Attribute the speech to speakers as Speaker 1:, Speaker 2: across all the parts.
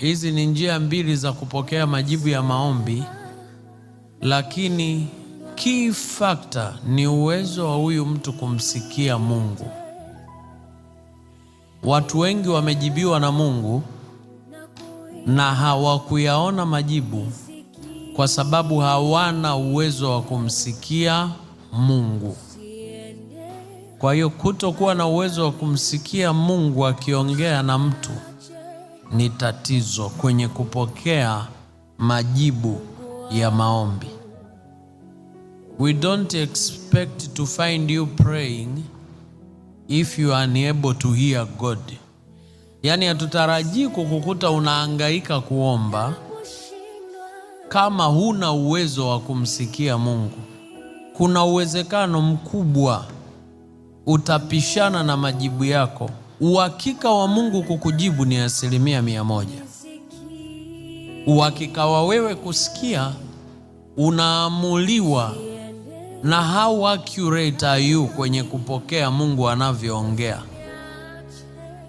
Speaker 1: Hizi ni njia mbili za kupokea majibu ya maombi, lakini key factor ni uwezo wa huyu mtu kumsikia Mungu. Watu wengi wamejibiwa na Mungu na hawakuyaona majibu kwa sababu hawana uwezo wa kumsikia Mungu. Kwa hiyo kutokuwa na uwezo wa kumsikia Mungu akiongea na mtu ni tatizo kwenye kupokea majibu ya maombi. We don't expect to find you praying if you are unable to hear God. Yaani hatutarajii kukukuta unahangaika kuomba kama huna uwezo wa kumsikia Mungu. Kuna uwezekano mkubwa utapishana na majibu yako. Uhakika wa Mungu kukujibu ni 100%. Uhakika wa wewe kusikia unaamuliwa na how accurate are you kwenye kupokea Mungu anavyoongea.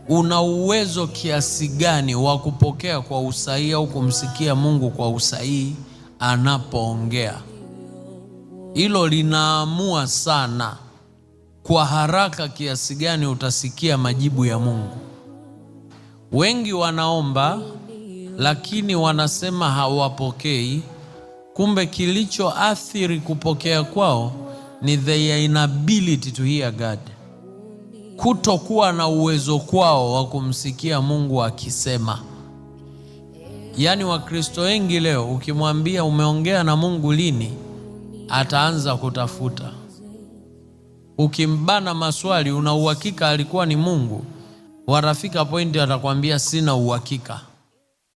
Speaker 1: Una uwezo kiasi gani wa kupokea kwa usahihi au kumsikia Mungu kwa usahihi anapoongea. Hilo linaamua sana kwa haraka kiasi gani utasikia majibu ya Mungu. Wengi wanaomba lakini wanasema hawapokei. Kumbe kilichoathiri kupokea kwao ni their inability to hear God. Kutokuwa na uwezo kwao wa kumsikia Mungu akisema. Yaani Wakristo wengi leo ukimwambia umeongea na Mungu lini, ataanza kutafuta. Ukimbana maswali una uhakika alikuwa ni Mungu, watafika pointi atakwambia sina uhakika.